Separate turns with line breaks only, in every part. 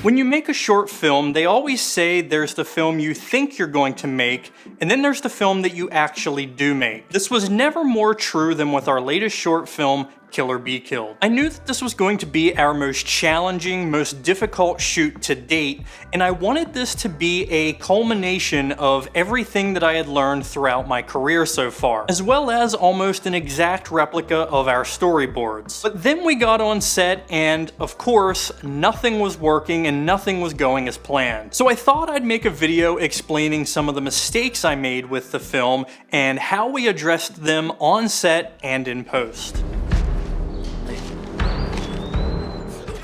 When you make a short film, they always say there's the film you think you're going to make, and then there's the film that you actually do make. This was never more true than with our latest short film, Kill or Be Killed. I knew that this was going to be our most challenging, most difficult shoot to date, and I wanted this to be a culmination of everything that I had learned throughout my career so far, as well as almost an exact replica of our storyboards. But then we got on set and, of course, nothing was working and nothing was going as planned. So I thought I'd make a video explaining some of the mistakes I made with the film and how we addressed them on set and in post.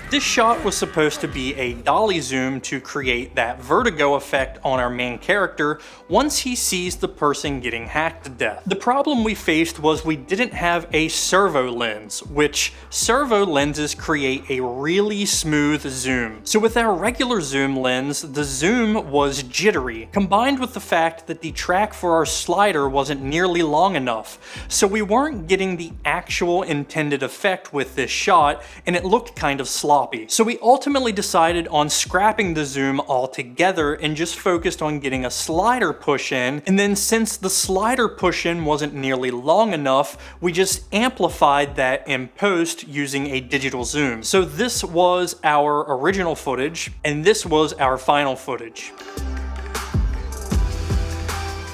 This shot was supposed to be a dolly zoom to create that vertigo effect on our main character once he sees the person getting hacked to death. The problem we faced was we didn't have a servo lens, which servo lenses create a really smooth zoom. So with our regular zoom lens, the zoom was jittery, combined with the fact that the track for our slider wasn't nearly long enough. So we weren't getting the actual intended effect with this shot, and it looked kind of sloppy. So we ultimately decided on scrapping the zoom altogether and just focused on getting a slider push in, and then since the slider push in wasn't nearly long enough, we just amplified that in post using a digital zoom. So this was our original footage, and this was our final footage.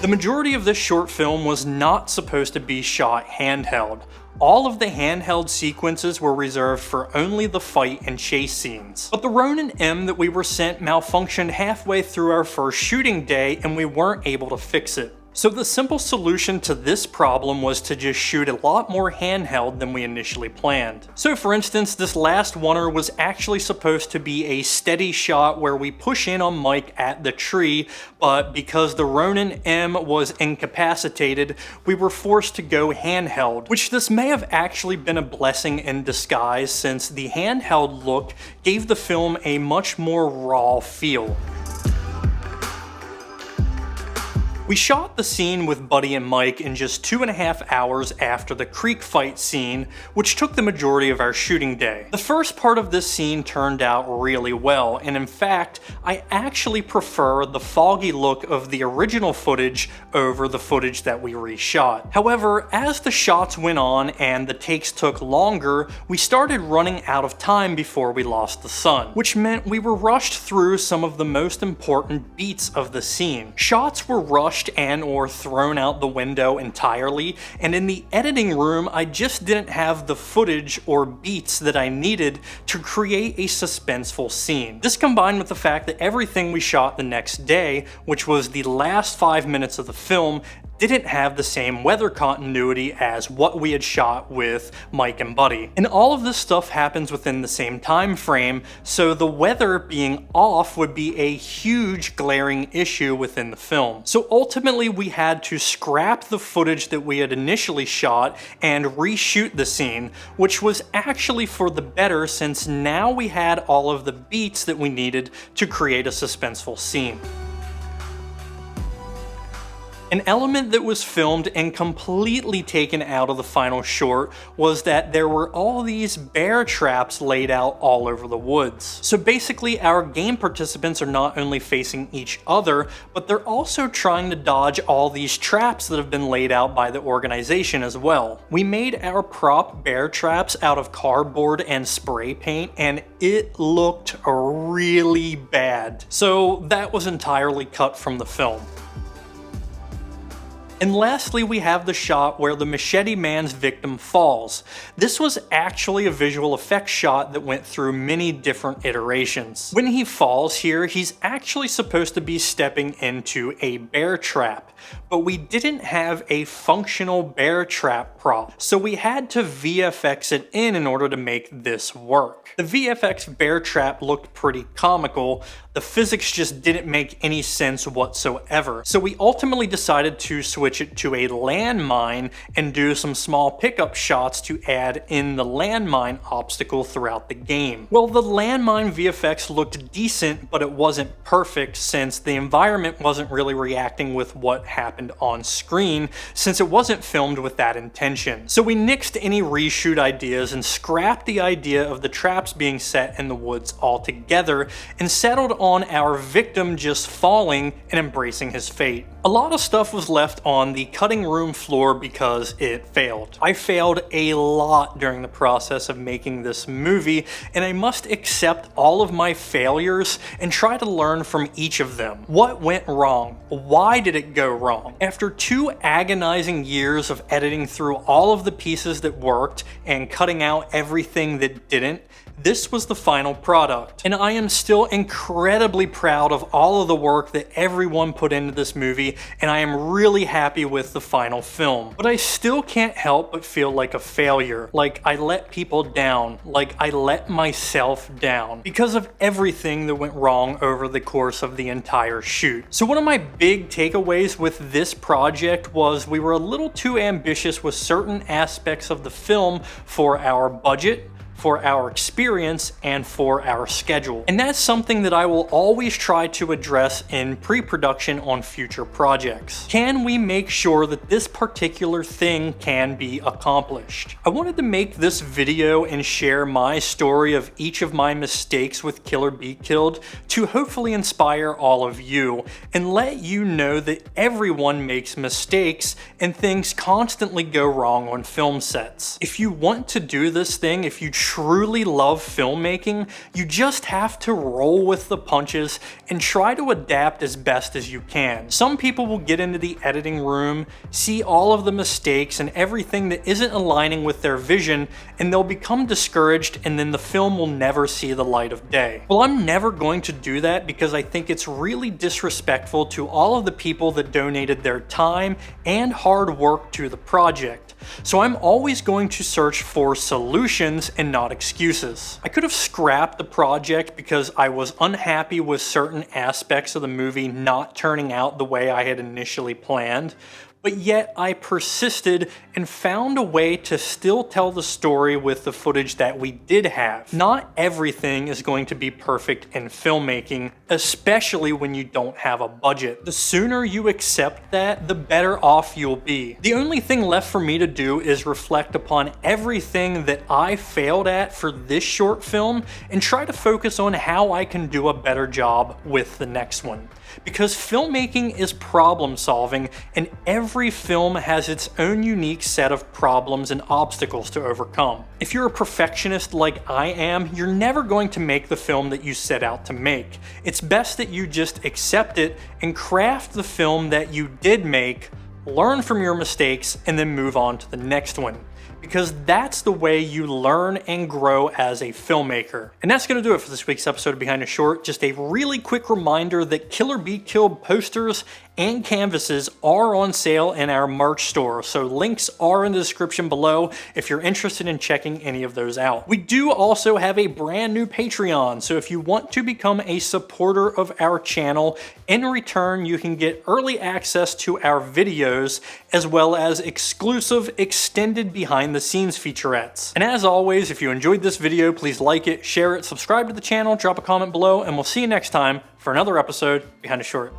The majority of this short film was not supposed to be shot handheld. All of the handheld sequences were reserved for only the fight and chase scenes. But the Ronin M that we were sent malfunctioned halfway through our first shooting day and we weren't able to fix it. So the simple solution to this problem was to just shoot a lot more handheld than we initially planned. So for instance, this last oneer was actually supposed to be a steady shot where we push in on Mike at the tree, but because the Ronin M was incapacitated, we were forced to go handheld, which this may have actually been a blessing in disguise since the handheld look gave the film a much more raw feel. We shot the scene with Buddy and Mike in just 2.5 hours after the creek fight scene, which took the majority of our shooting day. The first part of this scene turned out really well, and in fact, I actually prefer the foggy look of the original footage over the footage that we reshot. However, as the shots went on and the takes took longer, we started running out of time before we lost the sun, which meant we were rushed through some of the most important beats of the scene. Shots were rushed and or thrown out the window entirely, and in the editing room I just didn't have the footage or beats that I needed to create a suspenseful scene. This combined with the fact that everything we shot the next day, which was the last 5 minutes of the film, didn't have the same weather continuity as what we had shot with Mike and Buddy. And all of this stuff happens within the same time frame, so the weather being off would be a huge glaring issue within the film. So ultimately we had to scrap the footage that we had initially shot and reshoot the scene, which was actually for the better since now we had all of the beats that we needed to create a suspenseful scene. An element that was filmed and completely taken out of the final short was that there were all these bear traps laid out all over the woods. So basically our game participants are not only facing each other, but they're also trying to dodge all these traps that have been laid out by the organization as well. We made our prop bear traps out of cardboard and spray paint, and it looked really bad. So that was entirely cut from the film. And lastly, we have the shot where the Machete Man's victim falls. This was actually a visual effects shot that went through many different iterations. When he falls here, he's actually supposed to be stepping into a bear trap, but we didn't have a functional bear trap prop, so we had to VFX it in order to make this work. The VFX bear trap looked pretty comical. The physics just didn't make any sense whatsoever. So we ultimately decided to switch switch it to a landmine and do some small pickup shots to add in the landmine obstacle throughout the game. Well, the landmine VFX looked decent, but it wasn't perfect since the environment wasn't really reacting with what happened on screen, since it wasn't filmed with that intention. So we nixed any reshoot ideas and scrapped the idea of the traps being set in the woods altogether and settled on our victim just falling and embracing his fate. A lot of stuff was left on the cutting room floor because it failed. I failed a lot during the process of making this movie, and I must accept all of my failures and try to learn from each of them. What went wrong? Why did it go wrong? After 2 agonizing years of editing through all of the pieces that worked and cutting out everything that didn't, this was the final product, and I am still incredibly proud of all of the work that everyone put into this movie, and I am really happy with the final film. But I still can't help but feel like a failure, like I let people down, like I let myself down, because of everything that went wrong over the course of the entire shoot. So one of my big takeaways with this project was we were a little too ambitious with certain aspects of the film for our budget, for our experience, and for our schedule. And that's something that I will always try to address in pre-production on future projects. Can we make sure that this particular thing can be accomplished? I wanted to make this video and share my story of each of my mistakes with Kill or Be Killed to hopefully inspire all of you and let you know that everyone makes mistakes and things constantly go wrong on film sets. If you want to do this thing, if you truly love filmmaking, you just have to roll with the punches and try to adapt as best as you can. Some people will get into the editing room, see all of the mistakes and everything that isn't aligning with their vision, and they'll become discouraged, and then the film will never see the light of day. Well, I'm never going to do that because I think it's really disrespectful to all of the people that donated their time and hard work to the project. So I'm always going to search for solutions and not excuses. I could have scrapped the project because I was unhappy with certain aspects of the movie not turning out the way I had initially planned, but yet I persisted and found a way to still tell the story with the footage that we did have. Not everything is going to be perfect in filmmaking, especially when you don't have a budget. The sooner you accept that, the better off you'll be. The only thing left for me to do is reflect upon everything that I failed at for this short film and try to focus on how I can do a better job with the next one. Because filmmaking is problem solving, and every film has its own unique set of problems and obstacles to overcome. If you're a perfectionist like I am, you're never going to make the film that you set out to make. It's best that you just accept it and craft the film that you did make, learn from your mistakes, and then move on to the next one. Because that's the way you learn and grow as a filmmaker. And that's going to do it for this week's episode of Behind a Short. Just a really quick reminder that Kill or Be Killed posters and canvases are on sale in our merch store, so links are in the description below if you're interested in checking any of those out. We do also have a brand new Patreon, so if you want to become a supporter of our channel, in return you can get early access to our videos as well as exclusive extended behind the scenes featurettes. And as always, if you enjoyed this video, please like it, share it, subscribe to the channel, drop a comment below, and we'll see you next time for another episode Behind a Short.